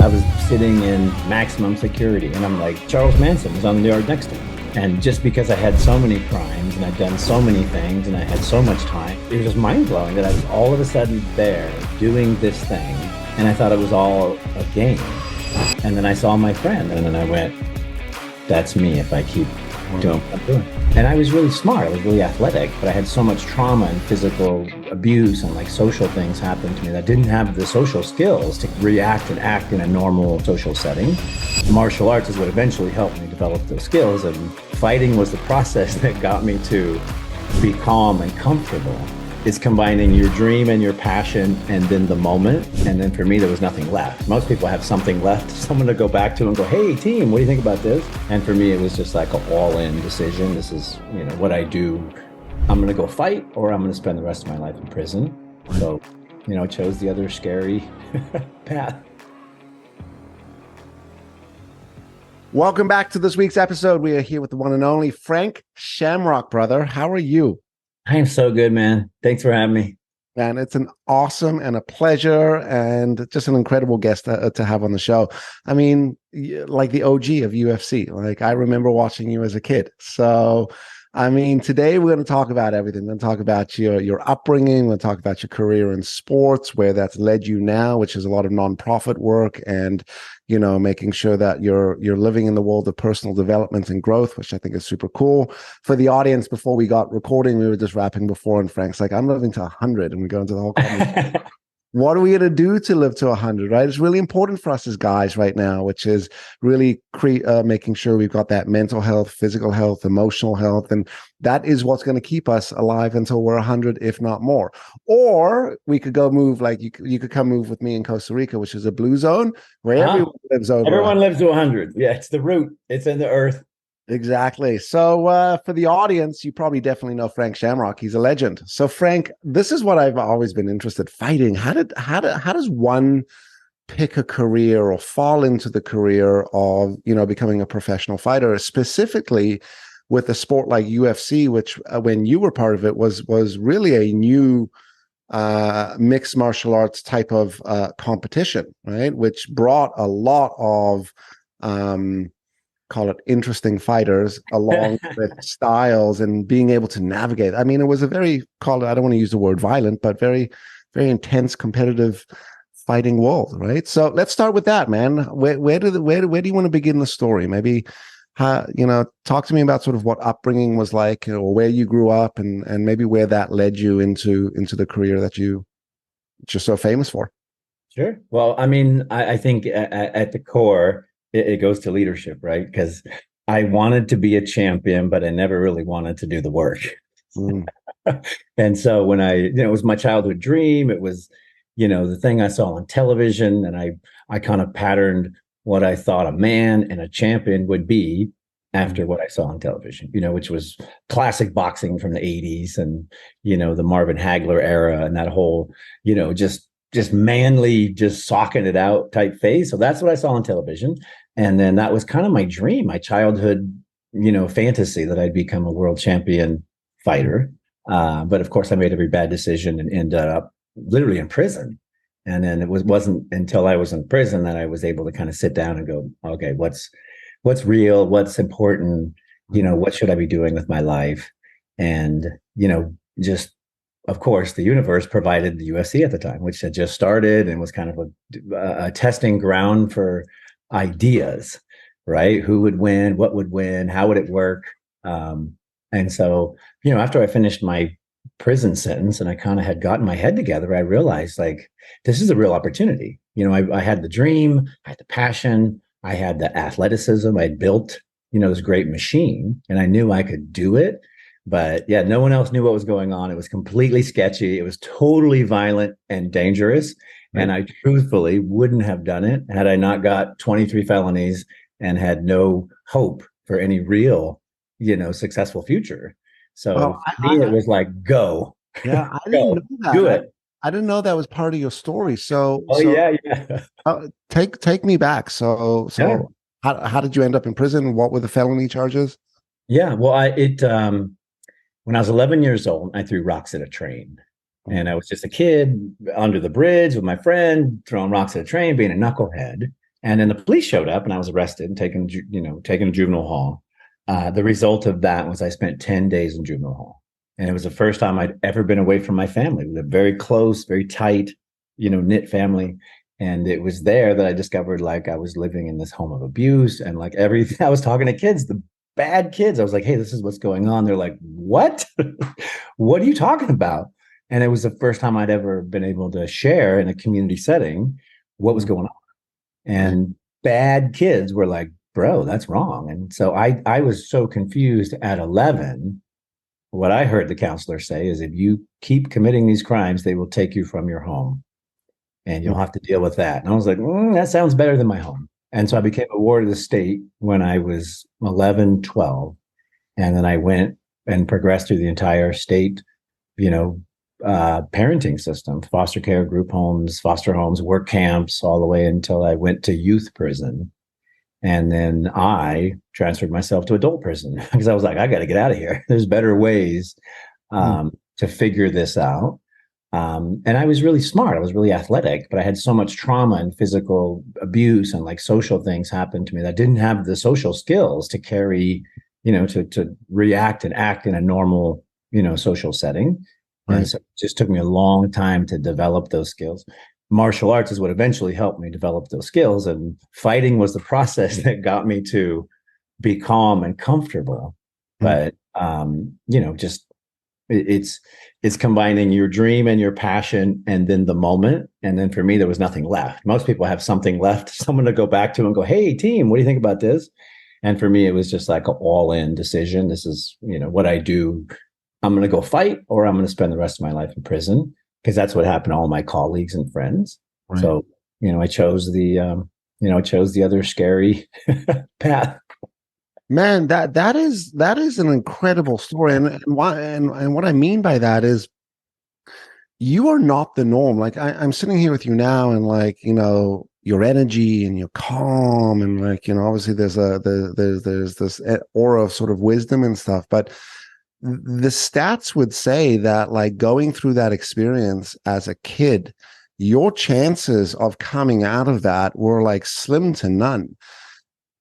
I was sitting in maximum security, and I'm like, Charles Manson was on the yard next to me. And just because I had so many crimes and I'd done so many things and I had so much time, it was just mind blowing that I was all of a sudden there doing this thing. And I thought it was all a game. And then I saw my friend, and then I went, that's me if I keep doing what I'm doing. And I was really smart. I was really athletic, but I had so much trauma and physical abuse and like social things happened to me that I didn't have the social skills to react and act in a normal social setting. Martial arts is what eventually helped me develop those skills, and fighting was the process that got me to be calm and comfortable. It's combining your dream and your passion and then the moment. And then for me, there was nothing left. Most people have something left, someone to go back to and go, hey, team, what do you think about this? And for me, it was just like an all-in decision. This is, what I do. I'm going to go fight, or I'm going to spend the rest of my life in prison. So, chose the other scary path. Welcome back to this week's episode. We are here with the one and only Frank Shamrock, brother. How are you? I am so good, man. Thanks for having me. Man, it's an awesome and a pleasure and just an incredible guest to have on the show. I mean, like the OG of UFC. Like, I remember watching you as a kid. So, I mean, today we're going to talk about everything. We're going to talk about your upbringing. We're going to talk about your career in sports, where that's led you now, which is a lot of nonprofit work, and making sure that you're living in the world of personal development and growth, which I think is super cool. For the audience, before we got recording, we were just rapping before, and Frank's like, I'm living to 100, and we go into the whole conversation. What are we going to do to live to 100, right? It's really important for us as guys right now, which is really making sure we've got that mental health, physical health, emotional health. And that is what's going to keep us alive until we're 100, if not more. Or we could go move, like you could come move with me in Costa Rica, which is a blue zone where everyone lives over. Everyone lives to 100. Yeah, it's the root. It's in the earth. Exactly. So for the audience, you probably definitely know Frank Shamrock. He's a legend. So Frank, this is what I've always been interested in: fighting. How does one pick a career or fall into the career of, becoming a professional fighter, specifically with a sport like UFC, which when you were part of it was really a new mixed martial arts type of competition, right? Which brought a lot of call it interesting fighters along with styles and being able to navigate. I mean, it was a very, I don't want to use the word violent, but very, very intense, competitive fighting world, right? So let's start with that, man. Where do you want to begin the story? Maybe, talk to me about sort of what upbringing was like, or where you grew up, and maybe where that led you into the career that you're so famous for. Sure. Well, I mean, I think at the core, it goes to leadership, right? Because I wanted to be a champion, but I never really wanted to do the work. And so when it was my childhood dream. It was, the thing I saw on television, and I kind of patterned what I thought a man and a champion would be after what I saw on television, which was classic boxing from the 80s and, the Marvin Hagler era and that whole, just manly, just socking it out type phase. So that's what I saw on television. And then that was kind of my dream, my childhood, fantasy, that I'd become a world champion fighter. But of course I made every bad decision and ended up literally in prison. And then it wasn't until I was in prison that I was able to kind of sit down and go, okay, what's real? What's important? What should I be doing with my life? And, just, of course, the universe provided the UFC at the time, which had just started and was kind of a testing ground for ideas, right? Who would win? What would win? How would it work? And so, after I finished my prison sentence and I kind of had gotten my head together, I realized, like, this is a real opportunity. I had the dream, I had the passion, I had the athleticism, I built, this great machine, and I knew I could do it. But yeah, no one else knew what was going on. It was completely sketchy. It was totally violent and dangerous. Right. And I truthfully wouldn't have done it had I not got 23 felonies and had no hope for any real, successful future. So for me, it was like, go. Yeah, I didn't know that. Do it. I didn't know that was part of your story. So, yeah. Take me back. So yeah. How did you end up in prison? What were the felony charges? Yeah, well, when I was 11 years old, I threw rocks at a train. And I was just a kid under the bridge with my friend, throwing rocks at a train, being a knucklehead. And then the police showed up and I was arrested and taken to juvenile hall. The result of that was I spent 10 days in juvenile hall. And it was the first time I'd ever been away from my family. We lived very close, very tight, knit family. And it was there that I discovered like I was living in this home of abuse and like everything. I was talking to kids, the bad kids. I was like, hey, this is what's going on. They're like, what? What are you talking about? And it was the first time I'd ever been able to share in a community setting what was going on. And bad kids were like, bro, that's wrong. And so I was so confused at 11. What I heard the counselor say is if you keep committing these crimes, they will take you from your home and you'll have to deal with that. And I was like, that sounds better than my home. And so I became a ward of the state when I was 11, 12. And then I went and progressed through the entire state, parenting system, foster care, group homes, foster homes, work camps, all the way until I went to youth prison. And then I transferred myself to adult prison because I was like, I got to get out of here. There's better ways to figure this out. And I was really smart. I was really athletic, but I had so much trauma and physical abuse and like social things happened to me that I didn't have the social skills to carry, to react and act in a normal, social setting. Right. And so it just took me a long time to develop those skills. Martial arts is what eventually helped me develop those skills. And fighting was the process that got me to be calm and comfortable. But, it's combining your dream and your passion and then the moment. And then for me, there was nothing left. Most people have something left, someone to go back to and go, hey, team, what do you think about this? And for me, it was just like an all-in decision. This is, what I do. I'm going to go fight or I'm going to spend the rest of my life in prison because that's what happened to all my colleagues and friends. Right. So, I chose the other scary path. Man, that is an incredible story. And what I mean by that is you are not the norm. Like I'm sitting here with you now and like, your energy and your calm and like, obviously there's this aura of sort of wisdom and stuff, but the stats would say that like going through that experience as a kid, your chances of coming out of that were like slim to none.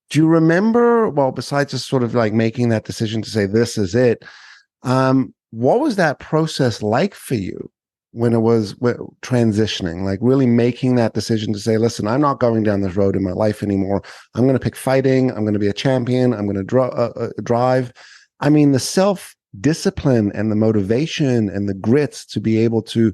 Do you remember, well, besides just sort of like making that decision to say, this is it, what was that process like for you when it was transitioning, like really making that decision to say, listen, I'm not going down this road in my life anymore. I'm going to pick fighting. I'm going to be a champion. I'm going to drive. I mean, the self-discipline and the motivation and the grit to be able to,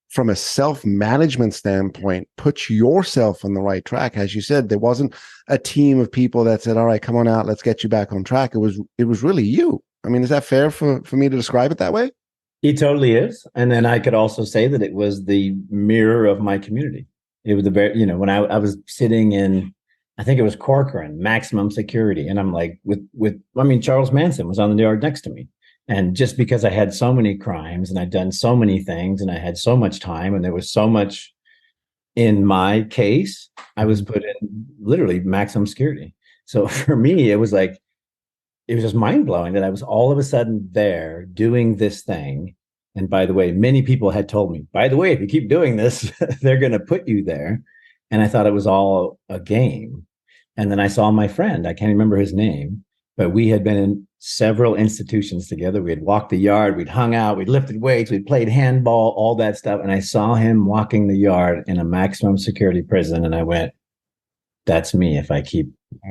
from a self-management standpoint, put yourself on the right track. As you said, there wasn't a team of people that said, all right, come on out, let's get you back on track. It was really you. I mean, is that fair for me to describe it that way? It totally is. And then I could also say that it was the mirror of my community. It was the very, when I was sitting in, I think it was Corcoran, maximum security. And I'm like, Charles Manson was on the yard next to me. And just because I had so many crimes and I'd done so many things and I had so much time and there was so much in my case, I was put in literally maximum security. So for me, it was just mind blowing that I was all of a sudden there doing this thing. And by the way, many people had told me, by the way, if you keep doing this, they're going to put you there. And I thought it was all a game. And then I saw my friend, I can't remember his name, but we had been in several institutions together. We had walked the yard, we'd hung out, we'd lifted weights, we'd played handball, all that stuff. And I saw him walking the yard in a maximum security prison. And I went, that's me if I keep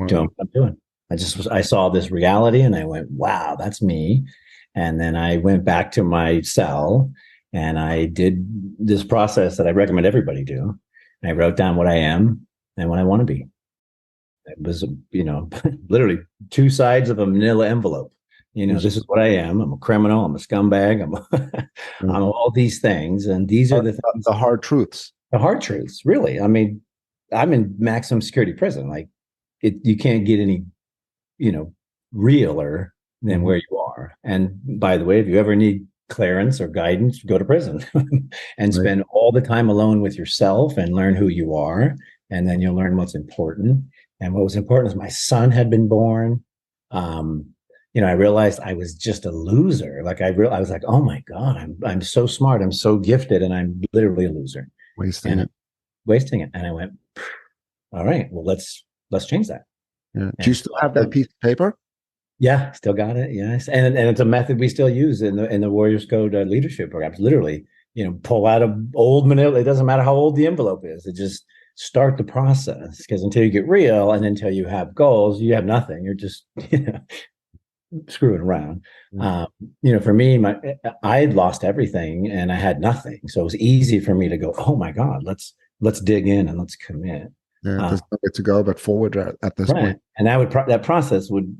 doing what I'm doing. I saw this reality and I went, wow, that's me. And then I went back to my cell and I did this process that I recommend everybody do. I wrote down what I am and what I want to be. It was, literally two sides of a manila envelope. This is what I am. I'm a criminal. I'm a scumbag. I'm all these things. And these are the hard truths. The hard truths, really. I mean, I'm in maximum security prison. Like you can't get any, realer than where you are. And by the way, if you ever need clearance or guidance, go to prison and spend all the time alone with yourself and learn who you are. And then you'll learn what's important. And what was important is my son had been born. I realized I was just a loser. Like I was like, oh my God, I'm so smart. I'm so gifted. And I'm literally a loser. Wasting it. And I went, all right, well, let's change that. Yeah. Do you And still have that piece of paper? yeah, still got it. Yes, and it's a method we still use in the Warriors Code leadership programs. Literally, pull out an old manila. It doesn't matter how old the envelope is. It just start the process, because until you get real and until you have goals, you have nothing. You're just screwing around. Um, for me, I had lost everything and I had nothing, so it was easy for me to go, oh my God, let's dig in and let's commit. Yeah, there's nowhere to go but forward at this Right. point. And that process would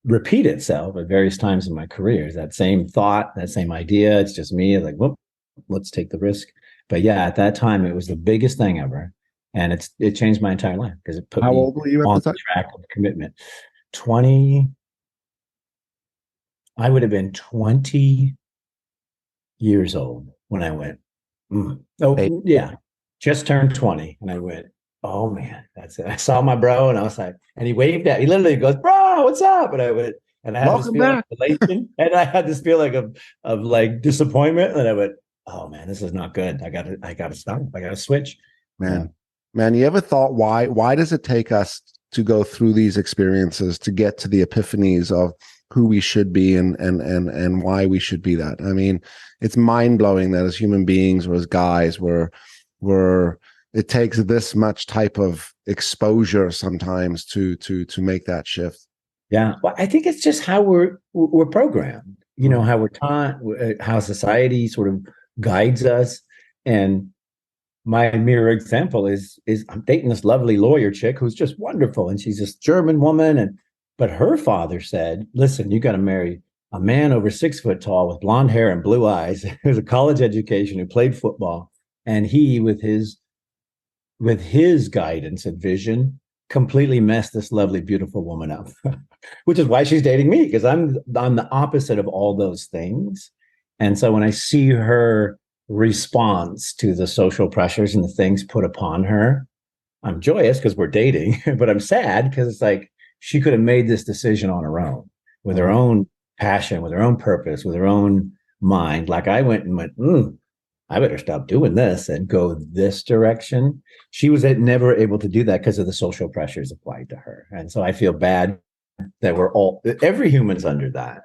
repeat itself at various times in my career. That same thought, that same idea. It's just me, like, whoop, let's take the risk. But yeah, at that time, it was the biggest thing ever, and it changed my entire life because it put How me old were you at on the the time? track of commitment. 20. I would have been 20 years old when I went. Hey, Oh yeah, just turned 20, and I went, oh man, that's it. I saw my bro, and I was like, and he waved at. He literally goes, "Bro, what's up?" And I went, and I had this welcome feeling back. of elation, and I had this feeling of like disappointment, and I went, "Oh man, this is not good. I gotta stop. I gotta switch." Yeah. Man, you ever thought why does it take us to go through these experiences to get to the epiphanies of who we should be and why we should be that? I mean, it's mind-blowing that as human beings or as guys we're it takes this much type of exposure sometimes to make that shift. Yeah. Well, I think it's just how we're programmed, how we're taught, how society sort of guides us. And my mirror example is I'm dating this lovely lawyer chick who's just wonderful, and she's this German woman, but her father said, "Listen, you got to marry a man over 6 foot tall with blonde hair and blue eyes, who's a college education, who played football." And he, with his guidance and vision, completely messed this lovely, beautiful woman up, which is why she's dating me, because I'm the opposite of all those things. And so when I see her response to the social pressures and the things put upon her, I'm joyous because we're dating, but I'm sad because it's like she could have made this decision on her own, with her own passion, with her own purpose, with her own mind. Like I went and went, I better stop doing this and go this direction. She was never able to do that because of the social pressures applied to her. And so I feel bad that every human's under that.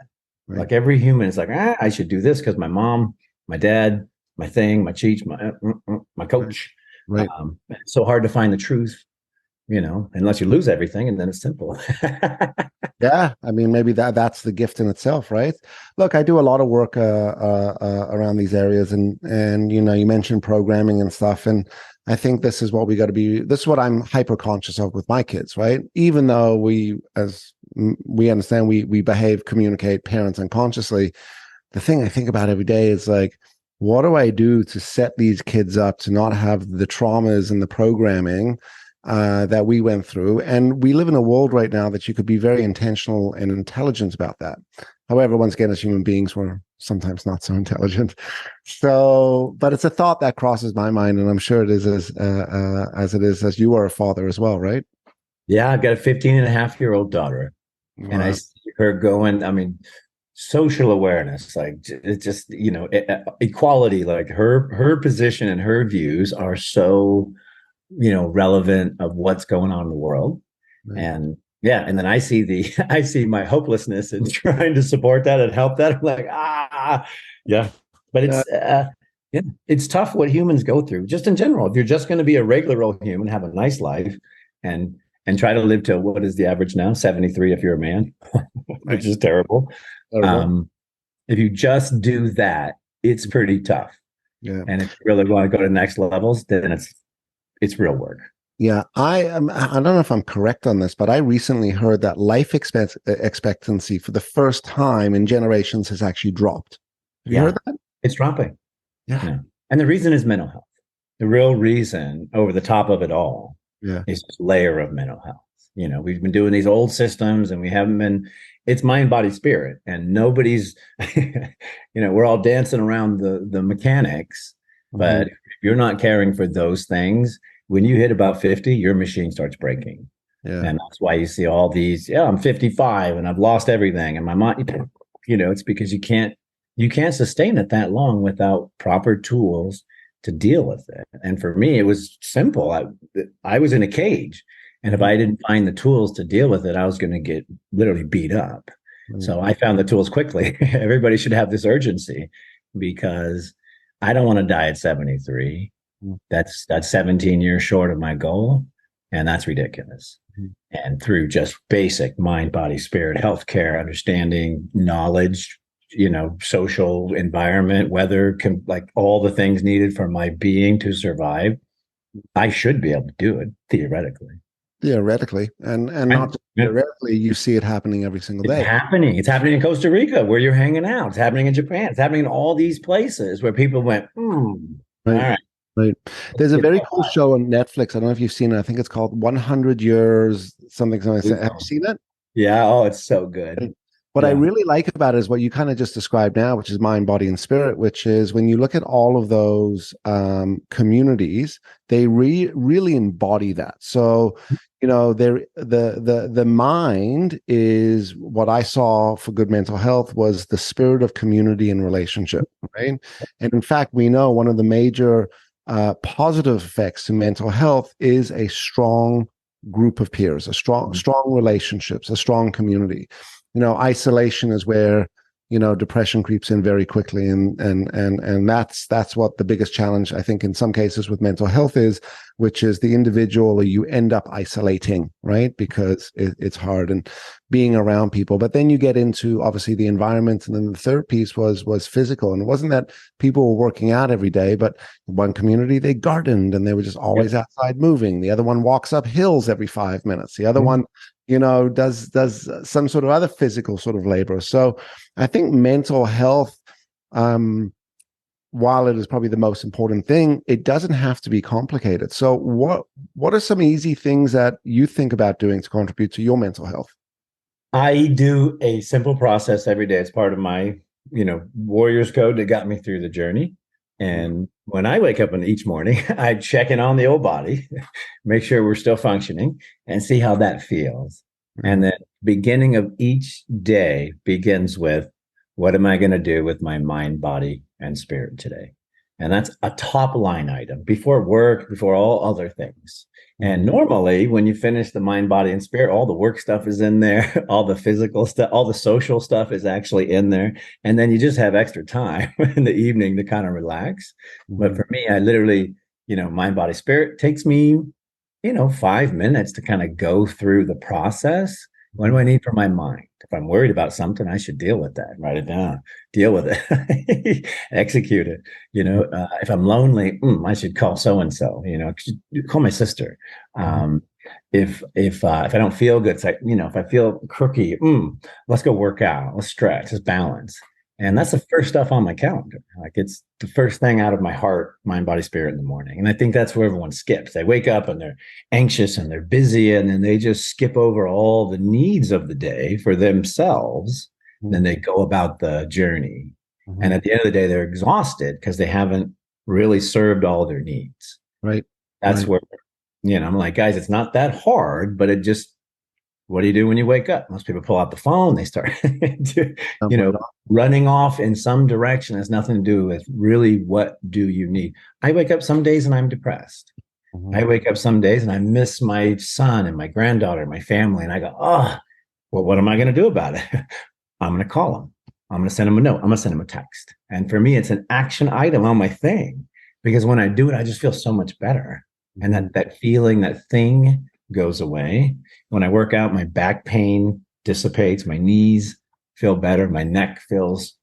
Right. Like every human is like, I should do this because my mom, my dad, my thing, my cheat, my coach. Right. It's so hard to find the truth, unless you lose everything, and then it's simple. Yeah, I mean, maybe that's the gift in itself, right? Look, I do a lot of work around these areas, and you mentioned programming and stuff, and I think this is what we got to be. This is what I'm hyper conscious of with my kids, right? Even though as we understand, we behave, communicate, parents unconsciously. The thing I think about every day is like, what do I do to set these kids up to not have the traumas and the programming that we went through? And we live in a world right now that you could be very intentional and intelligent about that. However, once again, as human beings, we're sometimes not so intelligent. So, but it's a thought that crosses my mind, and I'm sure it is as it is as you are a father as well, right? Yeah, I've got a 15-and-a-half-year-old daughter, and I see her going. I mean, social awareness, like it's just equality. Like her position and her views are so relevant of what's going on in the world. Right. And yeah, and then I see my hopelessness in trying to support that and help that. I'm like, yeah. But it's tough what humans go through, just in general. If you're just going to be a regular old human, have a nice life, and try to live to, what is the average now? 73 if you're a man, which is terrible. If you just do that, it's pretty tough. Yeah. And if you really want to go to the next levels, then it's real work. Yeah, I don't know if I'm correct on this, but I recently heard that life expectancy for the first time in generations has actually dropped. Have you heard that? It's dropping. Yeah. And the reason is mental health. The real reason over the top of it all is this layer of mental health. We've been doing these old systems and we haven't been, it's mind, body, spirit. And nobody's, we're all dancing around the mechanics, but if you're not caring for those things, when you hit about 50, your machine starts breaking. Yeah. And that's why you see all these, I'm 55 and I've lost everything. And my mind, it's because you can't sustain it that long without proper tools to deal with it. And for me, it was simple. I was in a cage. And if I didn't find the tools to deal with it, I was going to get literally beat up. So I found the tools quickly. Everybody should have this urgency because I don't want to die at 73. That's 17 years short of my goal. And that's ridiculous. And through just basic mind, body, spirit, healthcare, understanding, knowledge, social environment, weather, like all the things needed for my being to survive, I should be able to do it theoretically. Theoretically, and not just theoretically, you see it happening every single day. It's happening in Costa Rica where you're hanging out. It's happening in Japan. It's happening in all these places where people went, all right. Right. There's a very cool show on Netflix. I don't know if you've seen it. I think it's called 100 Years something. Have you seen it? Yeah. Oh, it's so good. What I really like about it is what you kind of just described now, which is mind, body, and spirit, which is when you look at all of those communities, they really embody that. So, the mind is what I saw for good mental health was the spirit of community and relationship, right? And in fact, we know one of the major positive effects to mental health is a strong group of peers, a strong relationships, a strong community. Isolation is where depression creeps in very quickly, and that's what the biggest challenge I think in some cases with mental health is, which is the individual, or you end up isolating, right? Because it's hard and being around people. But then you get into obviously the environment, and then the third piece was physical, and it wasn't that people were working out every day, but one community they gardened and they were just always outside moving. The other one walks up hills every 5 minutes. The other one does some sort of other physical sort of labor. So I think mental health, while it is probably the most important thing, it doesn't have to be complicated. So what are some easy things that you think about doing to contribute to your mental health? I do a simple process every day. It's part of my, warrior's code that got me through the journey. And when I wake up each morning, I check in on the old body, make sure we're still functioning, and see how that feels. And then beginning of each day begins with, what am I going to do with my mind, body, and spirit today? And that's a top line item before work, before all other things. And normally when you finish the mind, body, and spirit, all the work stuff is in there, all the physical stuff, all the social stuff is actually in there. And then you just have extra time in the evening to kind of relax. But for me, I literally, mind, body, spirit takes me, 5 minutes to kind of go through the process. What do I need for my mind? If I'm worried about something, I should deal with that, write it down, deal with it, execute it. If I'm lonely, I should call so-and-so, call my sister. If I don't feel good, it's like, if I feel crooky, let's go work out, let's stretch, let's balance. And that's the first stuff on my calendar. Like it's the first thing out of my heart, mind, body, spirit in the morning. And I think that's where everyone skips. They wake up and they're anxious and they're busy, and then they just skip over all the needs of the day for themselves. Then they go about the journey. And at the end of the day, they're exhausted because they haven't really served all their needs. Right. That's where, I'm like, guys, it's not that hard, but it just, what do you do when you wake up? Most people pull out the phone. They start, running off in some direction. Has nothing to do with really what do you need. I wake up some days and I'm depressed. I wake up some days and I miss my son and my granddaughter, my family. And I go, well, what am I going to do about it? I'm going to call them. I'm going to send them a note. I'm going to send them a text. And for me, it's an action item on my thing, because when I do it, I just feel so much better. And that feeling, that thing goes away. When I work out, my back pain dissipates, my knees feel better, my neck feels,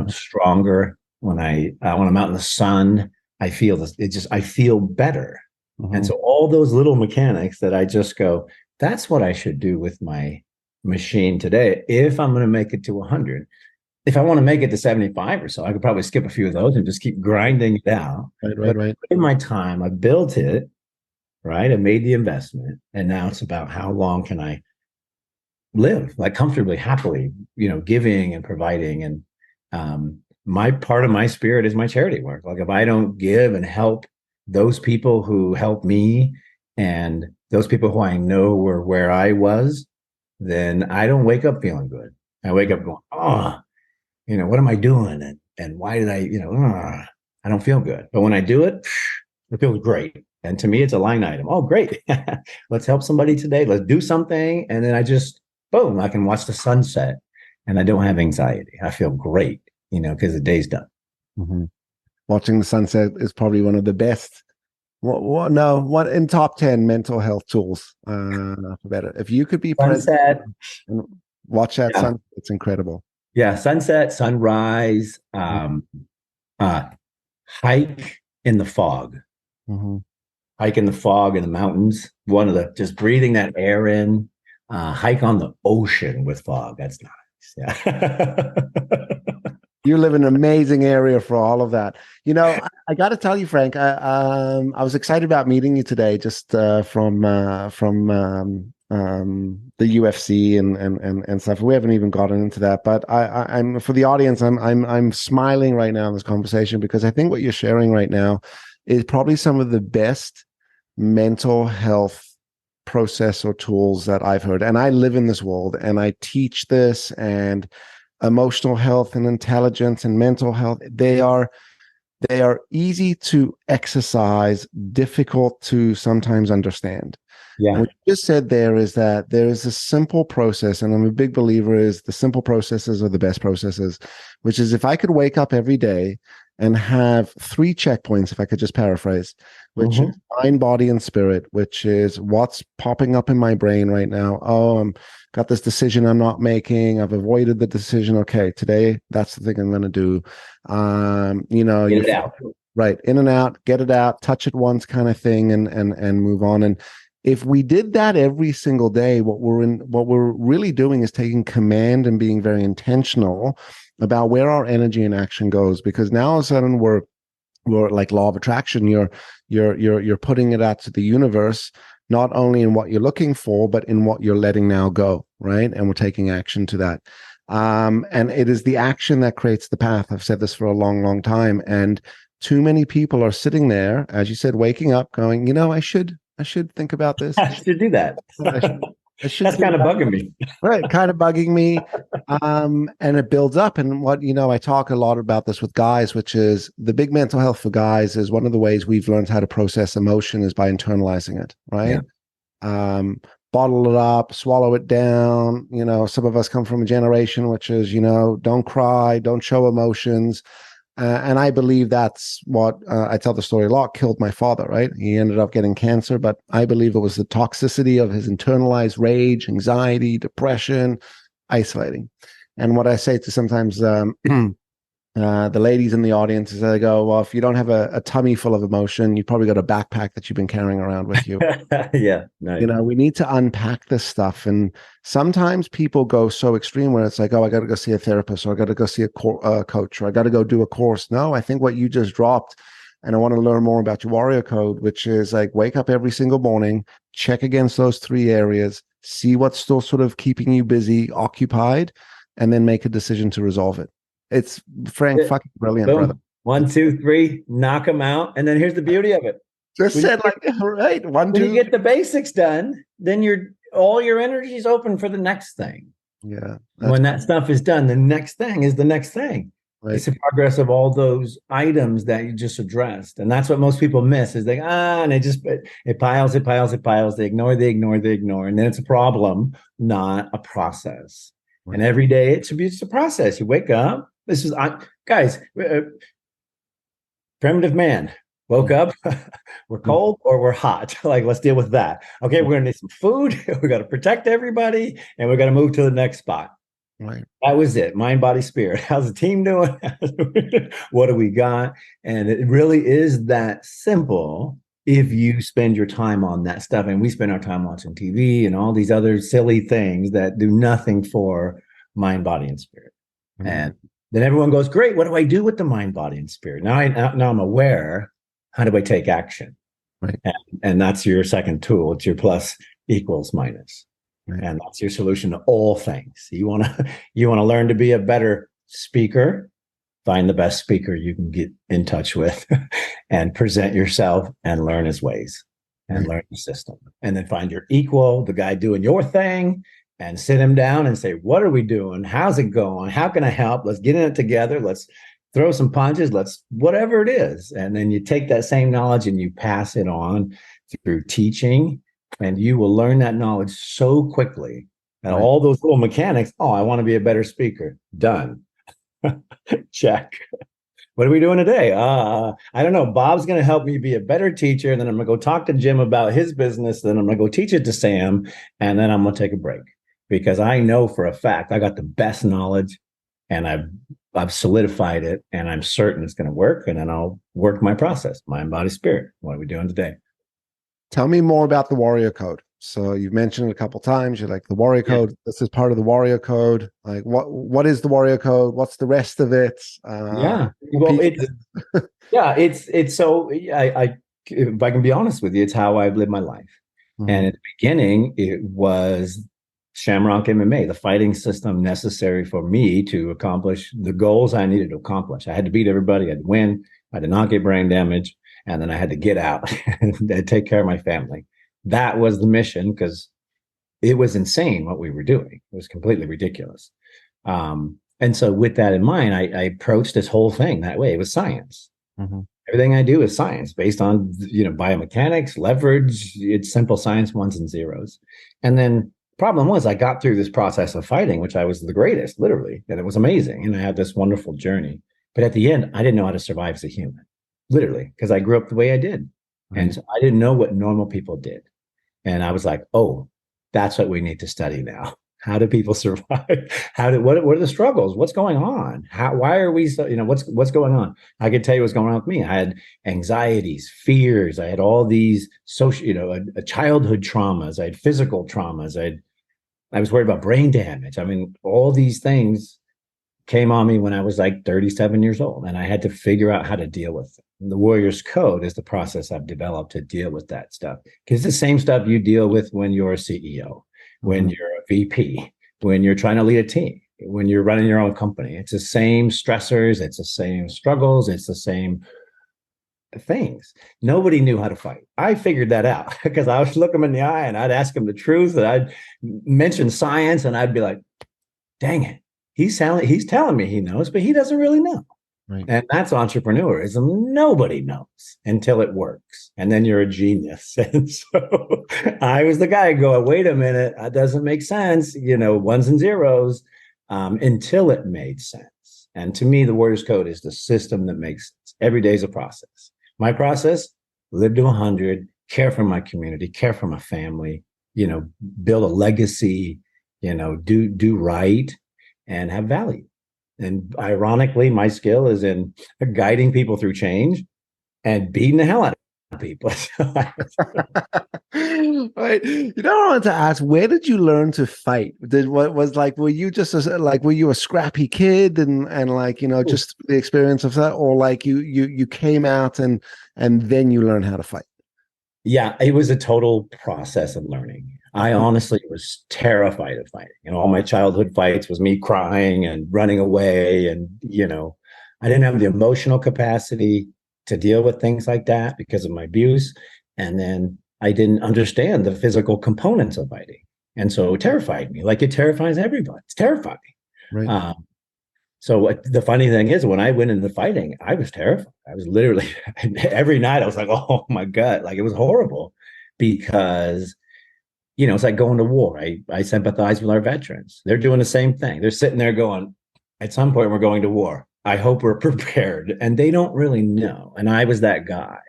stronger. When I'm out in the sun, I feel this. I feel better. And so all those little mechanics that I just go, that's what I should do with my machine today. If I'm going to make it to 100, if I want to make it to 75 or so, I could probably skip a few of those and just keep grinding it out. Right. In my time, I built it. Right. I made the investment, and now it's about how long can I live like comfortably, happily, giving and providing. And my part of my spirit is my charity work. Like if I don't give and help those people who help me, and those people who I know were where I was, then I don't wake up feeling good. I wake up going, what am I doing? And why did I, I don't feel good. But when I do it, it feels great. And to me, it's a line item. Oh, great. Let's help somebody today. Let's do something. And then I just, boom, I can watch the sunset and I don't have anxiety. I feel great, because the day's done. Mm-hmm. Watching the sunset is probably one of the best. What in top 10 mental health tools? Better. If you could be Sunset. present and watch that sunset, it's incredible. Yeah, sunset, sunrise, hike in the fog. Mm-hmm. Hike in the fog in the mountains. One of the just breathing that air in. Hike on the ocean with fog. That's nice. Yeah. You live in an amazing area for all of that. I got to tell you, Frank, I was excited about meeting you today, just from the UFC and stuff. We haven't even gotten into that, but I'm for the audience. I'm smiling right now in this conversation because I think what you're sharing right now is probably some of the best mental health process or tools that I've heard. And I live in this world, and I teach this and emotional health and intelligence and mental health. They are easy to exercise, difficult to sometimes understand. Yeah. What you just said there is that there is a simple process, and I'm a big believer is the simple processes are the best processes, which is if I could wake up every day and have 3 checkpoints, if I could just paraphrase, which is mind, body, and spirit, which is what's popping up in my brain right now. Oh, I'm got this decision I'm not making. I've avoided the decision. Okay, today that's the thing I'm going to do. Get it out. Right, in and out, get it out, touch it once, kind of thing, and move on. And if we did that every single day, what we're really doing is taking command and being very intentional about where our energy and action goes. Because now all of a sudden we're like law of attraction. You're putting it out to the universe, not only in what you're looking for, but in what you're letting now go, right? And we're taking action to that. And it is the action that creates the path. I've said this for a long, long time. And too many people are sitting there, as you said, waking up, going, I should think about this. I should do that. I should That's kind of bugging me. Right, kind of bugging me. And it builds up. And what, I talk a lot about this with guys, which is the big mental health for guys is one of the ways we've learned how to process emotion is by internalizing it, right? Yeah. Bottle it up, swallow it down. Some of us come from a generation which is, don't cry, don't show emotions. And I believe that's what I tell the story a lot, killed my father, right? He ended up getting cancer, but I believe it was the toxicity of his internalized rage, anxiety, depression, isolating. And what I say to sometimes the ladies in the audience is I go, well, if you don't have a tummy full of emotion, you probably got a backpack that you've been carrying around with you. Yeah. Nice. We need to unpack this stuff. And sometimes people go so extreme where it's like, oh, I got to go see a therapist, or I got to go see a coach, or I got to go do a course. No, I think what you just dropped, and I want to learn more about your warrior code, which is like wake up every single morning, check against those 3 areas, see what's still sort of keeping you busy, occupied, and then make a decision to resolve it. It's fucking brilliant, Boom. brother. 1, 2, 3, knock them out. And then here's the beauty of it. Just said like, right. When you get the basics done, then all your energy is open for the next thing. Yeah. When that stuff is done, the next thing is the next thing. Right. It's a progress of all those items that you just addressed. And that's what most people miss is and it piles. They ignore. And then it's a problem, not a process. Right. And every day it's a process. You wake up. This is, guys, primitive man woke up. We're cold or we're hot. Like, let's deal with that. Okay, we're going to need some food. We got to protect everybody, and we're going to move to the next spot. Right. That was it. Mind, body, spirit. How's the team doing? What do we got? And it really is that simple if you spend your time on that stuff. And we spend our time watching TV and all these other silly things that do nothing for mind, body, and spirit. Mm-hmm. And then everyone goes, great, what do I do with the mind, body, and spirit? Now I'm aware. How do I take action? Right. And that's your second tool. It's your plus equals minus. Right. And that's your solution to all things. You want to learn to be a better speaker, find the best speaker you can get in touch with and present yourself and learn his ways and learn the system. And then find your equal, the guy doing your thing, and sit him down and say, what are we doing? How's it going? How can I help? Let's get in it together. Let's throw some punches, let's whatever it is. And then you take that same knowledge and you pass it on through teaching, and you will learn that knowledge so quickly. And all those little mechanics, oh, I want to be a better speaker. Done. Check. What are we doing today? I don't know. Bob's going to help me be a better teacher. Then I'm going to go talk to Jim about his business. Then I'm going to go teach it to Sam. And then I'm going to take a break, because I know for a fact I got the best knowledge, and I've solidified it, and I'm certain it's going to work. And then I'll work my process, mind, body, spirit. What are we doing today? Tell me more about the Warrior Code. So you've mentioned it a couple of times. You're like, the Warrior Code. Yeah. This is part of the Warrior Code. Like, what is the Warrior Code? What's the rest of it? Well, it's so I if I can be honest with you, it's how I've lived my life. Mm-hmm. And at the beginning, it was Shamrock MMA, the fighting system necessary for me to accomplish the goals I needed to accomplish. I had to beat everybody. I had to win. I had to not get brain damage. And then I had to get out and take care of my family. That was the mission, because it was insane what we were doing. It was completely ridiculous. And so with that in mind, I approached this whole thing that way. It was science. Mm-hmm. Everything I do is science based on, biomechanics, leverage. It's simple science, ones and zeros. And then problem was, I got through this process of fighting, which I was the greatest, literally. And it was amazing. And I had this wonderful journey. But at the end, I didn't know how to survive as a human, literally, because I grew up the way I did. Mm-hmm. And so I didn't know what normal people did. And I was like, oh, that's what we need to study now. How do people survive? What are the struggles? What's going on? Why are we so, what's going on? I can tell you what's going on with me. I had anxieties, fears. I had all these social, childhood traumas. I had physical traumas. I was worried about brain damage. I mean, all these things came on me when I was like 37 years old, and I had to figure out how to deal with it. And the Warrior's Code is the process I've developed to deal with that stuff, because it's the same stuff you deal with when you're a CEO, when you're a VP, when you're trying to lead a team, when you're running your own company. It's the same stressors, it's the same struggles, it's the same things. Nobody knew how to fight. I figured that out because I would look them in the eye and I'd ask them the truth, and I'd mention science, and I'd be like, dang it, he's telling me he knows, but he doesn't really know. Right. And that's entrepreneurism. Nobody knows until it works. And then you're a genius. And so I was the guy going, wait a minute, that doesn't make sense. Ones and zeros, until it made sense. And to me, the Warrior's Code is the system that makes sense. Every day is a process. My process, live to 100, care for my community, care for my family, build a legacy, do right, and have value. And ironically, my skill is in guiding people through change and beating the hell out of people. Right. I wanted to ask, where did you learn to fight? Were you just were you a scrappy kid and just the experience of that, or like you came out and then you learned how to fight? Yeah, it was a total process of learning. I honestly was terrified of fighting. All my childhood fights was me crying and running away. And, I didn't have the emotional capacity to deal with things like that because of my abuse. And then I didn't understand the physical components of fighting. And so it terrified me, like it terrifies everybody. It's terrifying. Right. So the funny thing is, when I went into fighting, I was terrified. I was literally, every night I was like, oh my God, like it was horrible, because it's like going to war. I sympathize with our veterans. They're doing the same thing. They're sitting there going, at some point we're going to war. I hope we're prepared. And they don't really know. And I was that guy.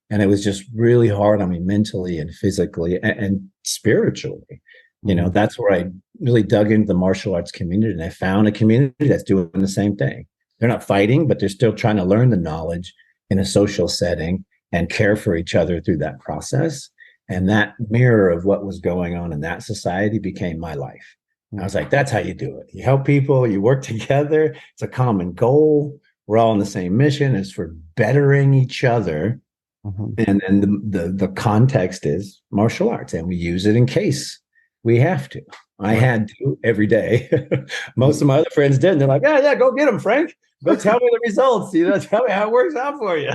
And it was just really hard on me mentally and physically and spiritually. That's where I really dug into the martial arts community. And I found a community that's doing the same thing. They're not fighting, but they're still trying to learn the knowledge in a social setting and care for each other through that process. And that mirror of what was going on in that society became my life. And I was like, that's how you do it. You help people, you work together. It's a common goal. We're all on the same mission. It's for bettering each other. Mm-hmm. And then the context is martial arts, and we use it in case we have to. I had to every day. Most of my other friends didn't. They're like, yeah, go get them, Frank. Go tell me the results. Tell me how it works out for you.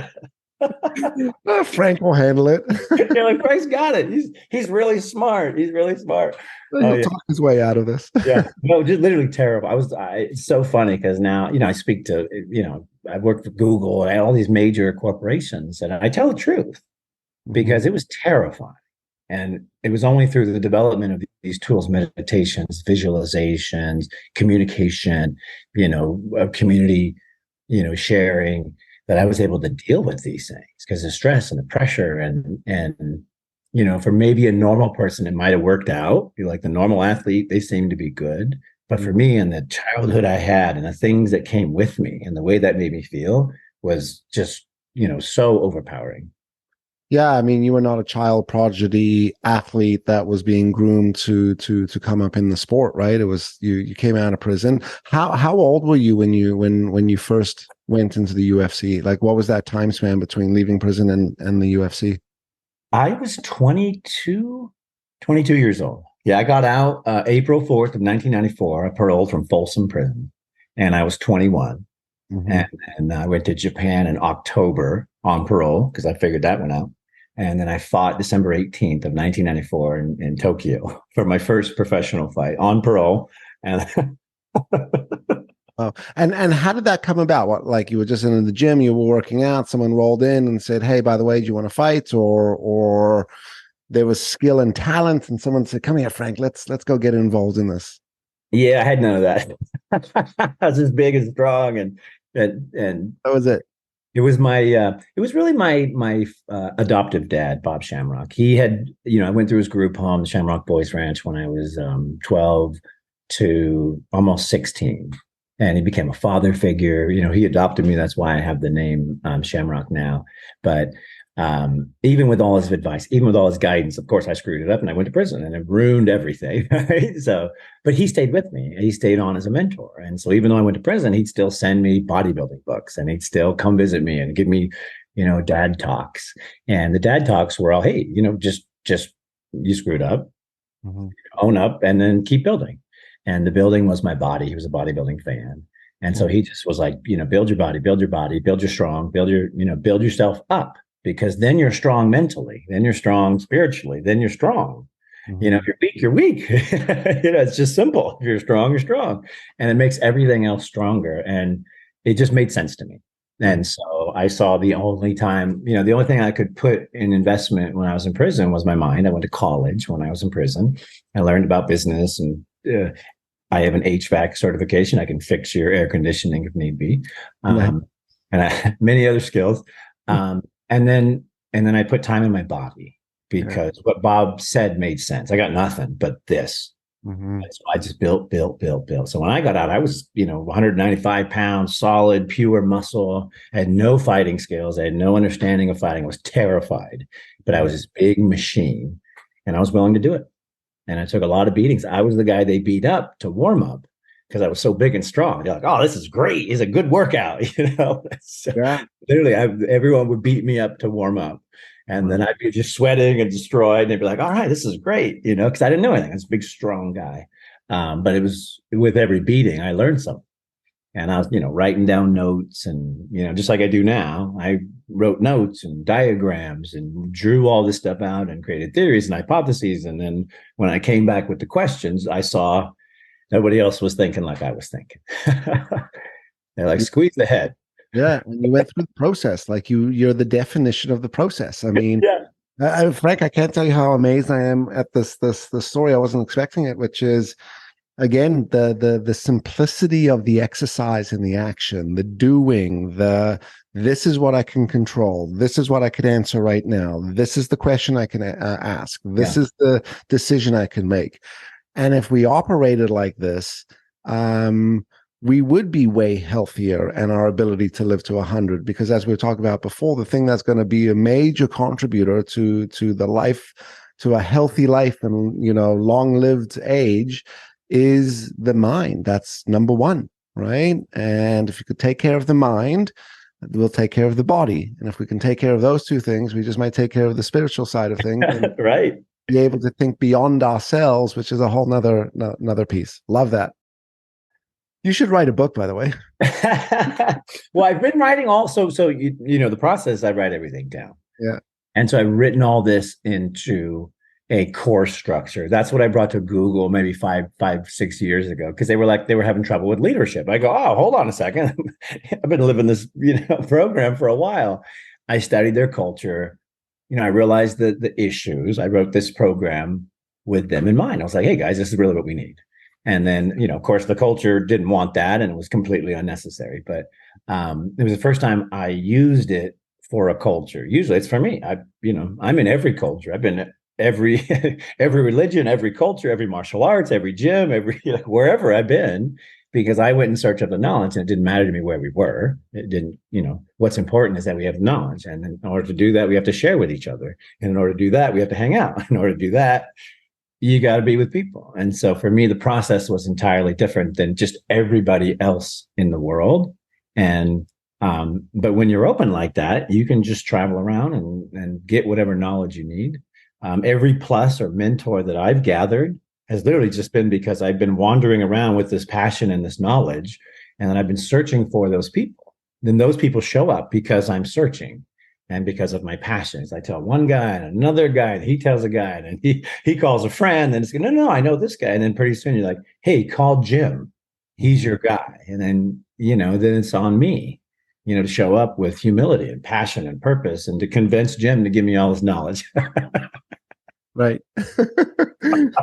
Frank will handle it. You're like, Frank's got it. He's really smart. He's really smart. Oh He'll yeah. talk his way out of this. Yeah, no, just literally terrible. It's so funny because now, I speak to, I work for Google and all these major corporations, and I tell the truth because it was terrifying. And it was only through the development of these tools, meditations, visualizations, communication, community, sharing, that I was able to deal with these things, because the stress and the pressure and for maybe a normal person, it might have worked out. You're like the normal athlete, they seem to be good. But for me and the childhood I had and the things that came with me and the way that made me feel was just, so overpowering. Yeah, I mean, you were not a child prodigy athlete that was being groomed to come up in the sport, right? It was you came out of prison. How old were you when you first went into the UFC? Like, what was that time span between leaving prison and the UFC? I was 22 years old. Yeah, I got out April 4th of 1994, a parole from Folsom Prison, and I was 21. Mm-hmm. And I went to Japan in October on parole because I figured that one out. And then I fought December 18th of 1994 in Tokyo for my first professional fight on parole. And Oh, and how did that come about? What, like, you were just in the gym, you were working out, someone rolled in and said, "Hey, by the way, do you want to fight?" Or there was skill and talent, and someone said, "Come here, Frank, let's go get involved in this." yeah, I had none of that. I was as big and strong, and That was it. it was it was really my adoptive dad, Bob Shamrock. He had, I went through his group home, the Shamrock Boys Ranch, when I was 12 to almost 16. And he became a father figure. He adopted me. That's why I have the name Shamrock now. But even with all his advice, even with all his guidance, of course, I screwed it up and I went to prison and it ruined everything. Right? So, but he stayed with me. He stayed on as a mentor. And so even though I went to prison, he'd still send me bodybuilding books and he'd still come visit me and give me, dad talks. And the dad talks were all, hey, just you screwed up, own up, and then keep building. And the building was my body. He was a bodybuilding fan. And so he just was like, build your body, build your strong, build yourself up, because then you're strong mentally, then you're strong spiritually, then you're strong. If you're weak, you're weak. It's just simple. If you're strong, you're strong. And it makes everything else stronger. And it just made sense to me. And so I saw the only thing I could put in investment when I was in prison was my mind. I went to college when I was in prison. I learned about business, and I have an HVAC certification. I can fix your air conditioning if need be. And many other skills. And then I put time in my body, because what Bob said made sense. I got nothing but this. So I just built. So when I got out, I was, 195 pounds, solid, pure muscle. I had no fighting skills. I had no understanding of fighting. I was terrified, but I was this big machine and I was willing to do it. And I took a lot of beatings. I was the guy they beat up to warm up because I was so big and strong. They're like, "Oh, this is great. It's a good workout." So literally, everyone would beat me up to warm up. And then I'd be just sweating and destroyed. And they'd be like, "All right, this is great," because I didn't know anything. I was a big, strong guy. But it was with every beating, I learned something. And I was, writing down notes and, just like I do now, I wrote notes and diagrams and drew all this stuff out and created theories and hypotheses. And then when I came back with the questions, I saw nobody else was thinking like I was thinking. They're like, squeeze the head. Yeah. And you went through the process. Like you're the definition of the process. I mean, Frank, I can't tell you how amazed I am at the story. I wasn't expecting it, which is, again, the simplicity of the exercise and the action, the doing, this is what I can control. This is what I could answer right now. This is the question I can ask. This is the decision I can make. And if we operated like this, we would be way healthier and our ability to live to 100. Because as we were talking about before, the thing that's going to be a major contributor to the life, to a healthy life and, long-lived age, is the mind. That's number one, right? And if you could take care of the mind, we'll take care of the body. And if we can take care of those two things, we just might take care of the spiritual side of things. Right. Be able to think beyond ourselves, which is a whole nother piece. Love that. You should write a book, by the way. Well, I've been writing also. So you know the process. I write everything down. Yeah. And so I've written all this into a course structure. That's what I brought to Google maybe 6 years ago because they were having trouble with leadership. I go, oh, hold on a second. I've been living this program for a while. I studied their culture. I realized the issues. I wrote this program with them in mind. I was like, hey guys, this is really what we need. And then, of course, the culture didn't want that, and it was completely unnecessary. But it was the first time I used it for a culture. Usually, it's for me. I'm in every culture. I've been every every religion, every culture, every martial arts, every gym, every wherever I've been, because I went in search of the knowledge, and it didn't matter to me where we were. It didn't. What's important is that we have knowledge, and in order to do that, we have to share with each other. And in order to do that, we have to hang out. In order to do that, you got to be with people. And so for me, the process was entirely different than just everybody else in the world. And but when you're open like that, you can just travel around and get whatever knowledge you need. Every plus or mentor that I've gathered has literally just been because I've been wandering around with this passion and this knowledge, and then I've been searching for those people. Then those people show up because I'm searching and because of my passions. I tell one guy and another guy, and he tells a guy, and he calls a friend, and it's no, I know this guy. And then pretty soon you're like, hey, call Jim. He's your guy. And then, then it's on me, to show up with humility and passion and purpose and to convince Jim to give me all his knowledge. Right. And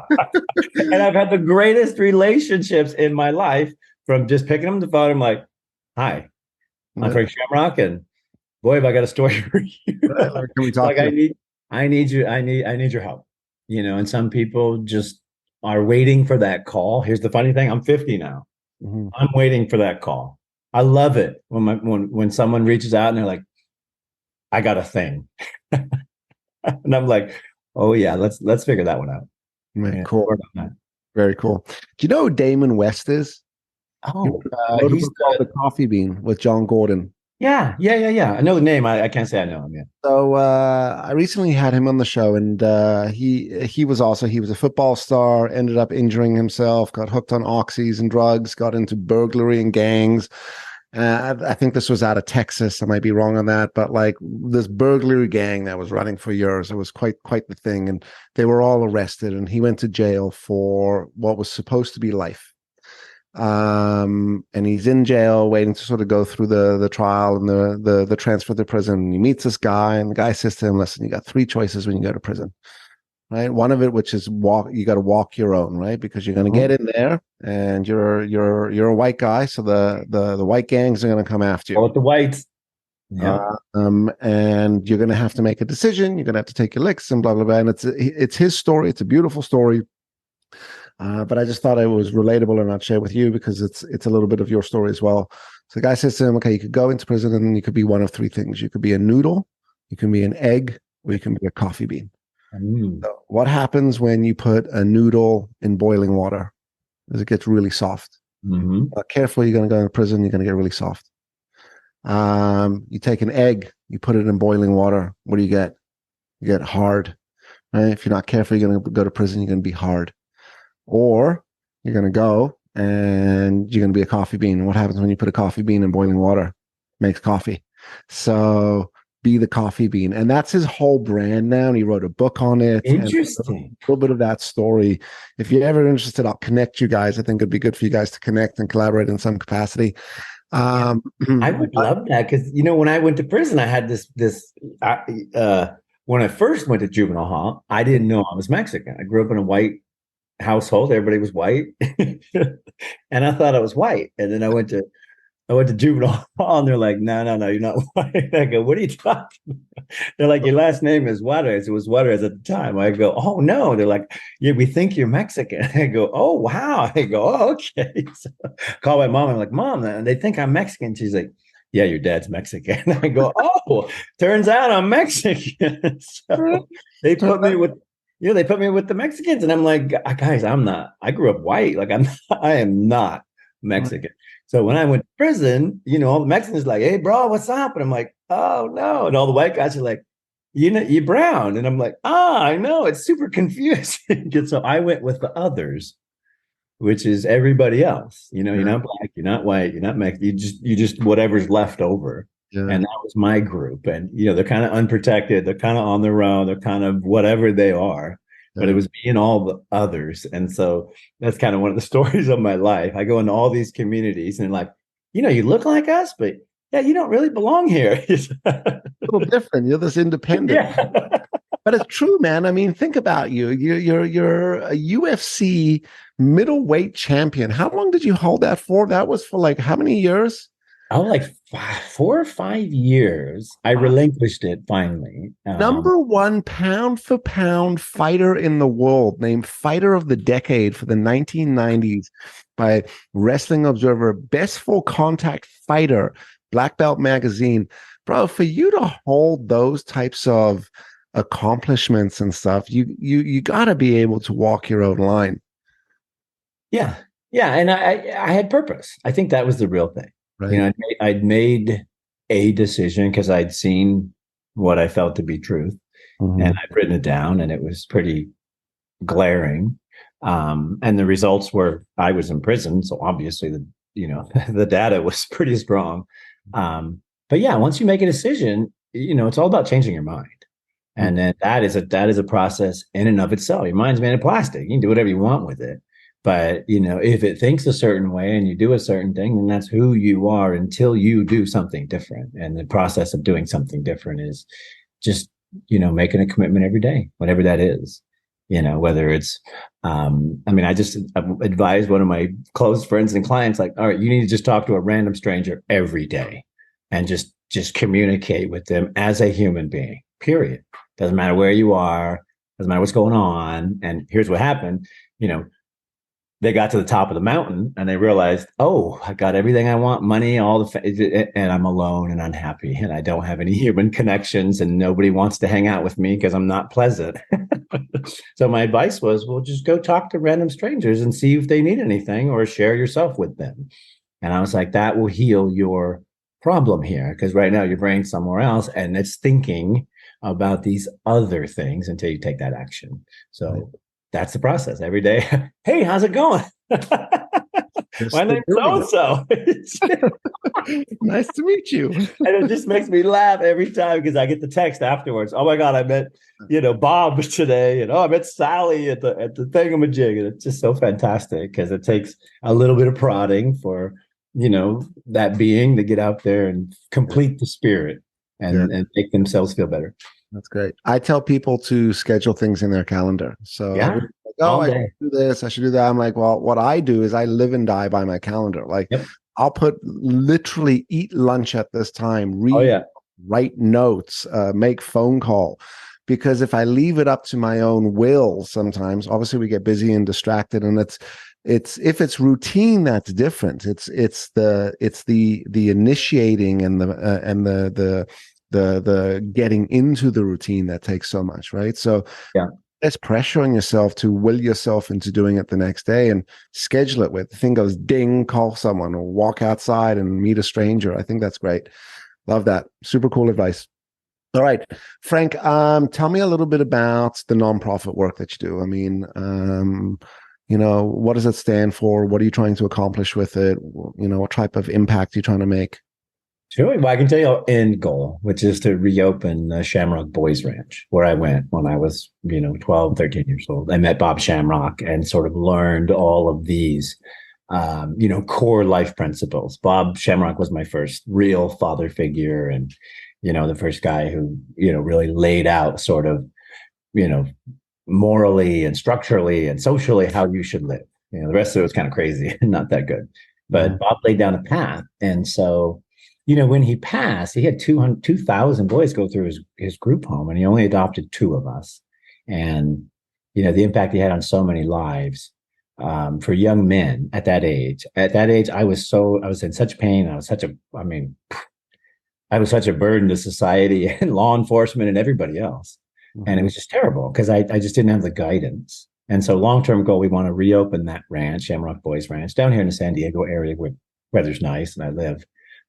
I've had the greatest relationships in my life from just picking up the phone. I'm like, hi, I'm Frank Shamrock, and boy, have I got a story for you. Can we talk? Like, I need your help. And some people just are waiting for that call. Here's the funny thing: I'm 50 now. Mm-hmm. I'm waiting for that call. I love it when someone reaches out and they're like, "I got a thing," and I'm like, "Oh yeah, let's figure that one out." Right, cool. Very cool. Do you know who Damon West is? Oh, he's called The Coffee Bean with John Gordon. Yeah. I know the name. I can't say I know him yet. So I recently had him on the show, and he was a football star, ended up injuring himself, got hooked on oxys and drugs, got into burglary and gangs. I think this was out of Texas. I might be wrong on that, but like this burglary gang that was running for years, it was quite the thing. And they were all arrested, and he went to jail for what was supposed to be life. And he's in jail waiting to sort of go through the trial and the transfer to prison. And he meets this guy, and the guy says to him, listen, you got 3 choices when you go to prison, right? One of it, which is you got to walk your own, right? Because you're going to get in there and you're a white guy. So the white gangs are going to come after you. Oh, the whites. Yeah. And you're going to have to make a decision. You're going to have to take your licks and blah, blah, blah. And it's his story. It's a beautiful story. But I just thought it was relatable, and I'd share with you because it's a little bit of your story as well. So the guy says to him, okay, you could go into prison and you could be one of 3 things. You could be a noodle, you can be an egg, or you can be a coffee bean. So what happens when you put a noodle in boiling water? Is it gets really soft. Carefully, you're going to go into prison, you're going to get really soft. You take an egg, you put it in boiling water. What do you get? You get hard. Right? If you're not careful, you're going to go to prison, you're going to be hard. Or you're going to go and you're going to be a coffee bean. What happens when you put a coffee bean in boiling water? Makes coffee. So be the coffee bean. And that's his whole brand now. And he wrote a book on it. Interesting. A little bit of that story. If you're ever interested, I'll connect you guys. I think it'd be good for you guys to connect and collaborate in some capacity. I would love that because, when I went to prison, I had when I first went to juvenile hall, I didn't know I was Mexican. I grew up in a white household. Everybody was white. And I thought I was white. And then I went to juvenile hall, and they're like, no, you're not white. I go, what are you talking about? They're like, your last name is Juarez. It was Juarez at the time. I go, oh no. They're like, yeah, we think you're Mexican. I go, oh wow. I go, oh, okay. So call my mom. I'm like, Mom, they think I'm Mexican. She's like, yeah, your dad's Mexican. I go, oh, turns out I'm Mexican. So they put me with the Mexicans, and I'm like, guys, I'm not. I grew up white. Like I am not Mexican. So when I went to prison, all the Mexicans are like, hey, bro, what's up? And I'm like, oh no. And all the white guys are like, you're brown. And I'm like, I know. It's super confusing. And so I went with the others. which is everybody else. You know, Yeah. you're not black, you're not white, you're not Mexican, you just whatever's left over. Yeah. And that was my group. And they're kind of unprotected, they're kind of on their own, they're kind of whatever they are. But it Yeah. was me and all the others. And so that's kind of one of the stories of my life. I go into all these communities and like, you look like us, but yeah, you don't really belong here. A little different. You're this independent. Yeah. But it's true, man. I mean, think about you. You're a UFC middleweight champion. How long did you hold that for? That was for like how many years? Oh, like 4 or 5 years. I relinquished it finally. Number one pound for pound fighter in the world, named Fighter of the Decade for the 1990s by Wrestling Observer, best full contact fighter, Black Belt Magazine. Bro, for you to hold those types of accomplishments and stuff, you got to be able to walk your own line. Yeah, yeah, and I had purpose. I think that was the real thing. Right. I'd made a decision because I'd seen what I felt to be truth, Mm-hmm. and I'd written it down, and it was pretty glaring. And the results were I was in prison, so obviously the data was pretty strong. But yeah, once you make a decision, it's all about changing your mind. And then that is a process in and of itself. Your mind's made of plastic. You can do whatever you want with it. But, if it thinks a certain way and you do a certain thing, then that's who you are until you do something different. And the process of doing something different is just, making a commitment every day, whatever that is, whether it's, I just advised one of my close friends and clients, like, all right, you need to just talk to a random stranger every day and just communicate with them as a human being, period. Doesn't matter where you are, doesn't matter what's going on. And here's what happened, they got to the top of the mountain and they realized, oh, I got everything I want, money, and I'm alone and unhappy and I don't have any human connections and nobody wants to hang out with me because I'm not pleasant. So my advice was, well, just go talk to random strangers and see if they need anything or share yourself with them. And I was like, that will heal your problem here because right now your brain's somewhere else and it's thinking about these other things until you take that action. So that's the process every day. Hey, how's it going? My name's so-and-so. Nice to meet you. And it just makes me laugh every time because I get the text afterwards. Oh my God, I met, Bob today. And I met Sally at the thingamajig. And it's just so fantastic because it takes a little bit of prodding for, that being to get out there and complete the spirit and make themselves feel better. That's great. I tell people to schedule things in their calendar. So yeah. I should do this, I should do that. I'm like, well, what I do is I live and die by my calendar. Like I'll put literally eat lunch at this time, read, write notes, make phone call. Because if I leave it up to my own will, sometimes obviously we get busy and distracted, and it's if it's routine that's different. It's the initiating and the getting into the routine that takes so much, right? So there's pressure on yourself to will yourself into doing it the next day and schedule it with. The thing goes ding, call someone or walk outside and meet a stranger. I think that's great. Love that. Super cool advice. All right, Frank, tell me a little bit about the nonprofit work that you do. I mean, what does it stand for? What are you trying to accomplish with it? What type of impact are you trying to make? Sure. Well, I can tell you our end goal, which is to reopen the Shamrock Boys Ranch, where I went when I was, 12, 13 years old. I met Bob Shamrock and sort of learned all of these, core life principles. Bob Shamrock was my first real father figure and, the first guy who, really laid out sort of, morally and structurally and socially how you should live. The rest of it was kind of crazy and not that good. But Bob laid down a path. And so, when he passed, he had 2,000 boys go through his group home, and he only adopted 2 of us. And, the impact he had on so many lives for young men at that age. At that age, I was in such pain. I was such a burden to society and law enforcement and everybody else. And it was just terrible because I just didn't have the guidance. And so long-term goal, we want to reopen that ranch, Shamrock Boys Ranch, down here in the San Diego area where weather's nice and I live.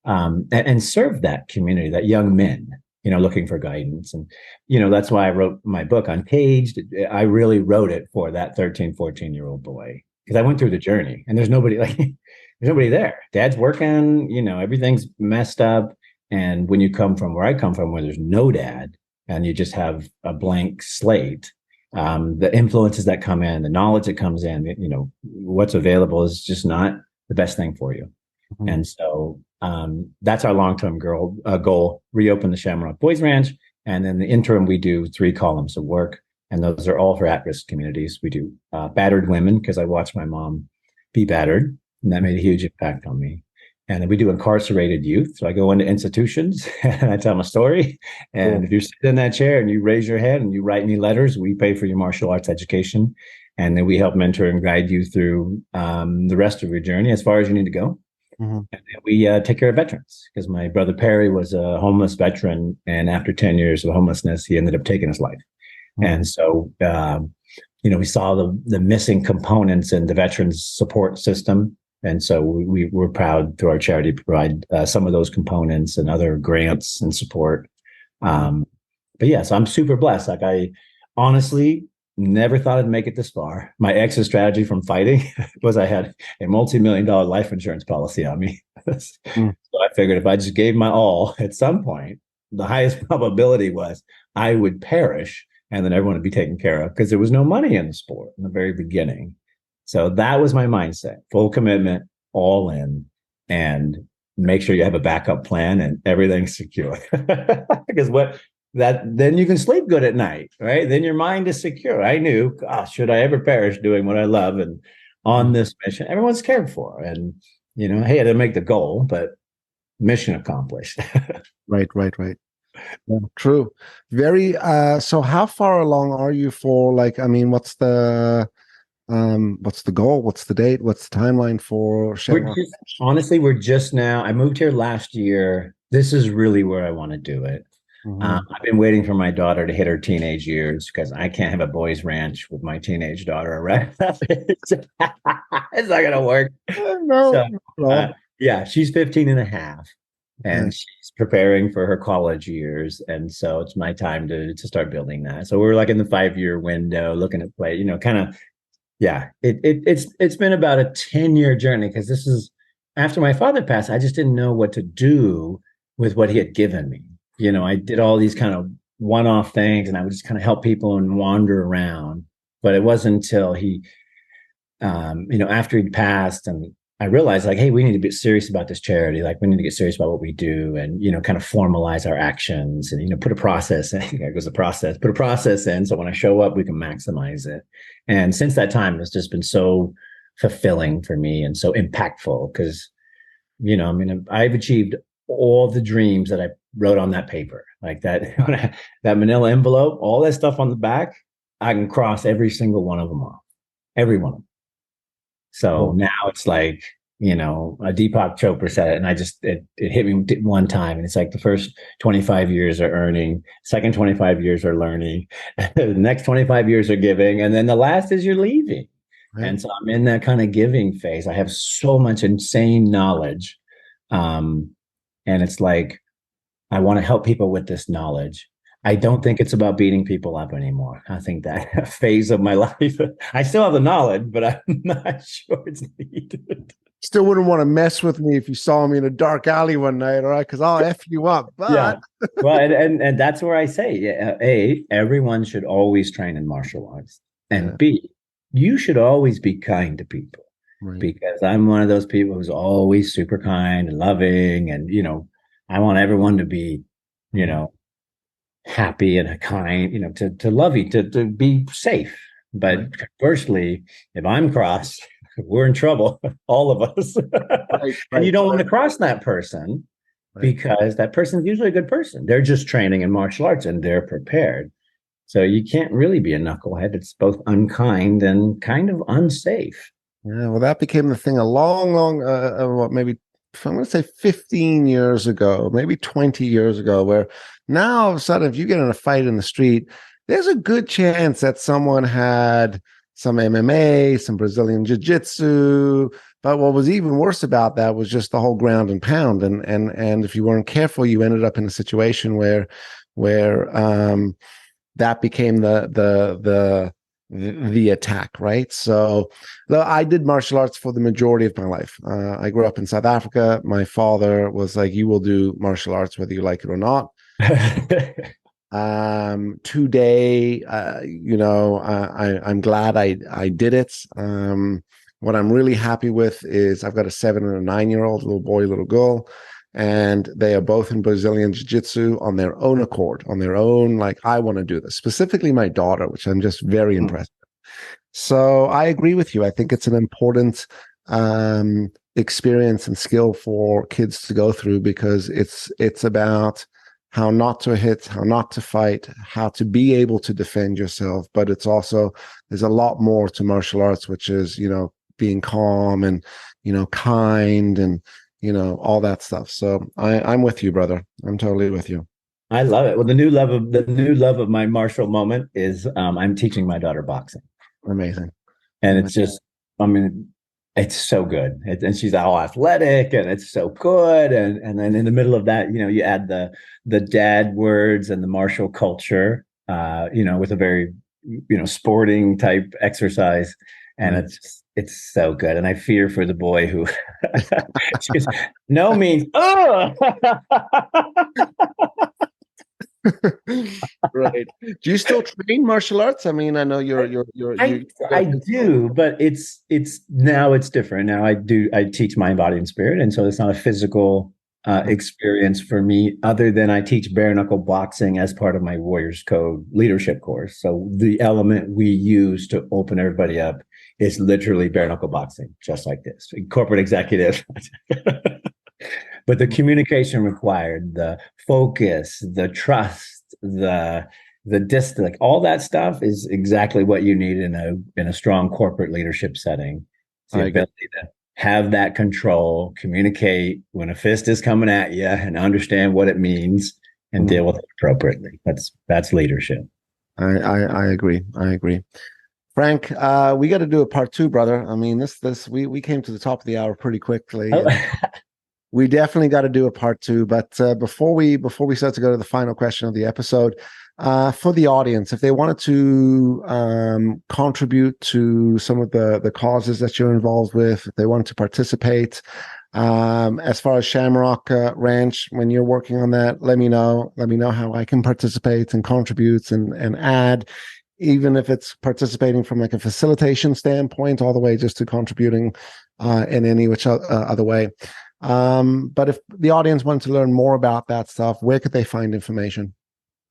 And serve that community, that young men, looking for guidance. And, that's why I wrote my book Uncaged. I really wrote it for that 13, 14-year-old boy because I went through the journey, and there's nobody like there's nobody there. Dad's working, everything's messed up. And when you come from where I come from, where there's no dad, and you just have a blank slate, the influences that come in, the knowledge that comes in, what's available is just not the best thing for you. Mm-hmm. And so that's our long-term goal, reopen the Shamrock Boys Ranch. And then the interim, we do 3 columns of work. And those are all for at-risk communities. We do battered women, because I watched my mom be battered, and that made a huge impact on me. And then we do incarcerated youth. So I go into institutions and I tell them a story. And cool. If you sit in that chair and you raise your head and you write me letters, we pay for your martial arts education. And then we help mentor and guide you through the rest of your journey as far as you need to go. Mm-hmm. And then we take care of veterans, because my brother Perry was a homeless veteran. And after 10 years of homelessness, he ended up taking his life. Mm-hmm. And so, we saw the missing components in the veterans support system. And so we were proud through our charity to provide some of those components and other grants and support. But yeah, so I'm super blessed. Like, I honestly never thought I'd make it this far. My exit strategy from fighting was I had a multi-million-dollar life insurance policy on me. So I figured if I just gave my all at some point, the highest probability was I would perish, and then everyone would be taken care of, because there was no money in the sport in the very beginning. So that was my mindset: full commitment, all in, and make sure you have a backup plan and everything's secure. Because then you can sleep good at night, right? Then your mind is secure. I knew, gosh, should I ever perish doing what I love and on this mission, everyone's cared for. And, hey, I didn't make the goal, but mission accomplished. Right. Yeah, true. Very, so how far along are you for, what's the goal? What's the date? What's the timeline for Shamrock? Honestly, we're just now, I moved here last year. This is really where I want to do it. Mm-hmm. I've been waiting for my daughter to hit her teenage years, because I can't have a boys ranch with my teenage daughter around. It's not going to work. No. Yeah, she's 15 and a half, and she's preparing for her college years. And so it's my time to start building that. So we're like in the 5-year window looking at play, kind of. Yeah, it's been about a 10-year journey, because this is after my father passed. I just didn't know what to do with what he had given me. I did all these kind of one-off things, and I would just kind of help people and wander around. But it wasn't until he, after he passed, and I realized, like, hey, we need to be serious about this charity. Like, we need to get serious about what we do, and, kind of formalize our actions, and, put a process in. There goes the process. Put a process in, so when I show up, we can maximize it. And since that time, it's just been so fulfilling for me and so impactful, because, I've achieved all the dreams that I wrote on that paper, like that manila envelope, all that stuff on the back. I can cross every single one of them off, every one of them. So now it's like, Deepak Chopra said it, and it hit me one time. And it's like the first 25 years are earning, second 25 years are learning, the next 25 years are giving, and then the last is you're leaving. Right. And so I'm in that kind of giving phase. I have so much insane knowledge. And it's like, I want to help people with this knowledge. I don't think it's about beating people up anymore. I think that phase of my life, I still have the knowledge, but I'm not sure it's needed. Still wouldn't want to mess with me if you saw me in a dark alley one night, all right? Because I'll F you up. But yeah, well, and that's where I say, A, everyone should always train in martial arts, and B, you should always be kind to people. Right. Because I'm one of those people who's always super kind and loving, and I want everyone to be, happy and kind, to love you, to be safe. But conversely, if I'm crossed, we're in trouble, all of us. And you don't want to cross that person, because that person's usually a good person. They're just training in martial arts and they're prepared. So you can't really be a knucklehead. It's both unkind and kind of unsafe. Yeah, well, that became the thing a long, maybe I'm going to say 15 years ago, maybe 20 years ago, where now all of a sudden, if you get in a fight in the street, there's a good chance that someone had some MMA, some Brazilian jiu-jitsu. But what was even worse about that was just the whole ground and pound. And if you weren't careful, you ended up in a situation where that became the the attack, right? So I did martial arts for the majority of my life. I grew up in South Africa. My father was like, you will do martial arts whether you like it or not. Today, I'm glad I did it. What I'm really happy with is I've got a 7 and a 9-year-old, little boy, little girl, and they are both in Brazilian Jiu-Jitsu on their own accord, on their own, like, I want to do this. Specifically my daughter, which I'm just very impressed with. So I agree with you. I think it's an important experience and skill for kids to go through, because it's about how not to hit, how not to fight, how to be able to defend yourself. But it's also, there's a lot more to martial arts, which is, being calm and, kind and, all that stuff. So I'm with you, brother. I'm totally with you. I love it. Well, the new love of my martial moment is I'm teaching my daughter boxing. Amazing. And it's just, I mean, it's so good. And she's all athletic and it's so good. And then in the middle of that, you add the dad words and the martial culture, with a very, sporting type exercise. And it's so good. And I fear for the boy who no means, oh, right. Do you still train martial arts? I mean, I know I do, but it's now it's different. Now I teach mind, body, and spirit. And so it's not a physical experience for me, other than I teach bare knuckle boxing as part of my Warriors Code leadership course. So the element we use to open everybody up is literally bare knuckle boxing, just like this. Corporate executive. But the communication required, the focus, the trust, the distance, like all that stuff is exactly what you need in a strong corporate leadership setting. It's the ability to have that control, communicate when a fist is coming at you, and understand what it means and deal with it appropriately. That's leadership. I agree. Frank, we got to do a part 2, brother. I mean, we came to the top of the hour pretty quickly. We definitely got to do a part 2. But before we start to go to the final question of the episode, for the audience, if they wanted to contribute to some of the causes that you're involved with, if they wanted to participate, as far as Shamrock Ranch, when you're working on that, let me know. Let me know how I can participate and contribute and add, even if it's participating from like a facilitation standpoint, all the way just to contributing in any which other way. But if the audience wanted to learn more about that stuff, where could they find information?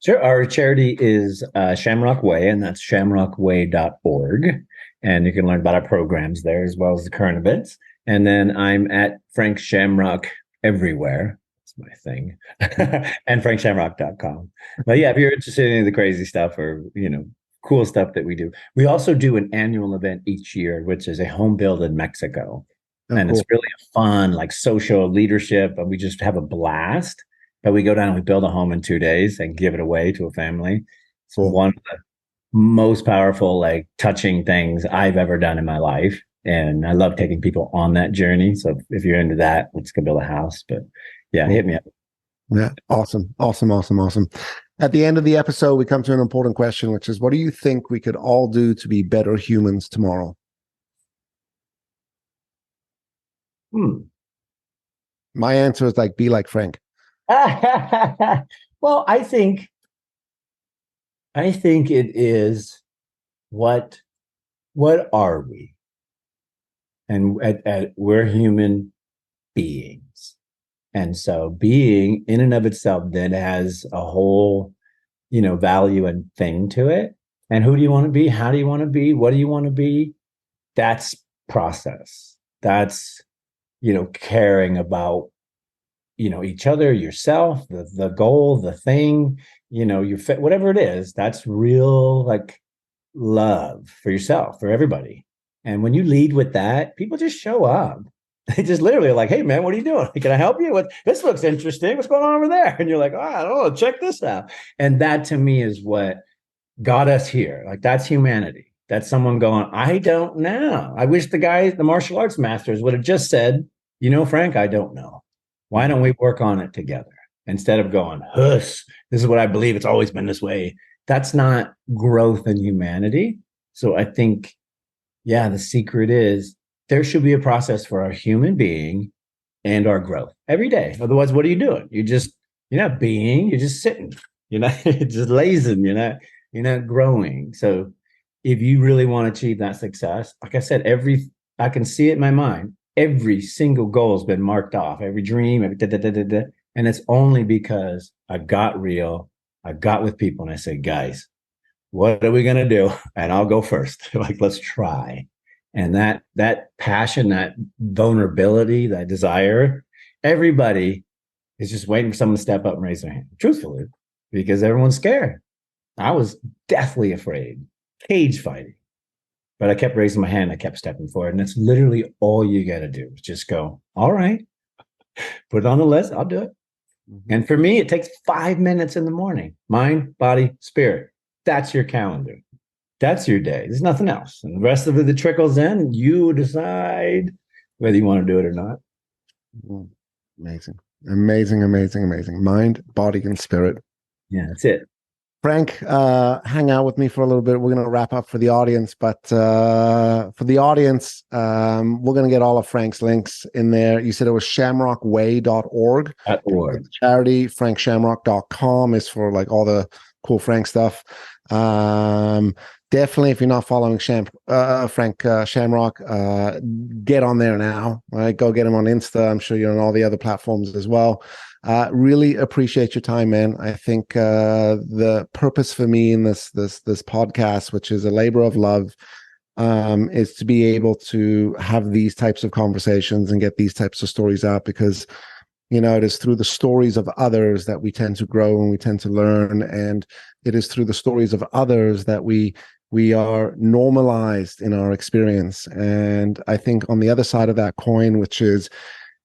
Sure. Our charity is Shamrock Way, and that's shamrockway.org. And you can learn about our programs there, as well as the current events. And then I'm at Frank Shamrock everywhere. That's my thing. And frankshamrock.com. But yeah, if you're interested in any of the crazy stuff or, cool stuff that we do. We also do an annual event each year, which is a home build in Mexico. And cool. It's really a fun, like, social leadership, and we just have a blast. But we go down and we build a home in 2 days and give it away to a family. It's cool. One of the most powerful, like, touching things I've ever done in my life. And I love taking people on that journey. So if you're into that, let's go build a house. But yeah, hit me up. Yeah. Awesome. At the end of the episode, we come to an important question, which is, what do you think we could all do to be better humans tomorrow? My answer is like, be like Frank. Well, I think it is what are we? And we're human beings. And so being in and of itself then has a whole, value and thing to it. And who do you want to be? How do you want to be? What do you want to be? That's process. That's, caring about, each other, yourself, the goal, the thing, your fit, whatever it is, that's real, like, love for yourself, for everybody. And when you lead with that, people just show up. They just literally are like, hey, man, what are you doing? Can I help you? This looks interesting. What's going on over there? And you're like, oh, I don't know. Check this out. And that, to me, is what got us here. Like, that's humanity. That's someone going, I don't know. I wish the martial arts masters would have just said, Frank, I don't know. Why don't we work on it together? Instead of going, huss, this is what I believe. It's always been this way. That's not growth in humanity. So I think, yeah, the secret is there should be a process for our human being and our growth every day. Otherwise, what are you doing? You're not being, you're just sitting, you're not just lazing, you're not growing. So if you really want to achieve that success, like I said, I can see it in my mind. Every single goal has been marked off, every dream, and it's only because I got real, I got with people, and I said, guys, what are we gonna do? And I'll go first. Like, let's try. And that passion, that vulnerability, that desire, everybody is just waiting for someone to step up and raise their hand. Truthfully, because everyone's scared. I was deathly afraid, cage fighting. But I kept raising my hand. I kept stepping forward. And that's literally all you got to do is just go, all right, put it on the list. I'll do it. Mm-hmm. And for me, it takes 5 minutes in the morning. Mind, body, spirit. That's your calendar. That's your day. There's nothing else. And the rest of it that trickles in, and you decide whether you want to do it or not. Amazing. Amazing, amazing, amazing. Mind, body, and spirit. Yeah, that's it. Frank, hang out with me for a little bit. We're going to wrap up for the audience, but for the audience, we're going to get all of Frank's links in there. You said it was shamrockway.org. The charity, frankshamrock.com is for like all the cool Frank stuff. Definitely, if you're not following Frank Shamrock, get on there now. Right, go get him on Insta. I'm sure you're on all the other platforms as well. Really appreciate your time, man. I think the purpose for me in this podcast, which is a labor of love, is to be able to have these types of conversations and get these types of stories out, because it is through the stories of others that we tend to grow and we tend to learn, and it is through the stories of others that we are normalized in our experience. And I think on the other side of that coin, which is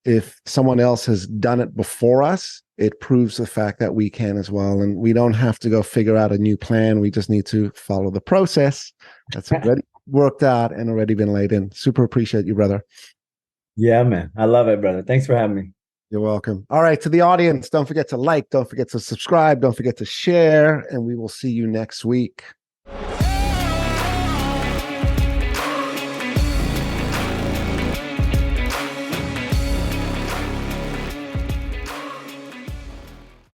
if someone else has done it before us, it proves the fact that we can as well. And we don't have to go figure out a new plan. We just need to follow the process that's already worked out and already been laid in. Super appreciate you, brother. Yeah, man. I love it, brother. Thanks for having me. You're welcome. All right. To the audience, don't forget to like, don't forget to subscribe, don't forget to share, and we will see you next week.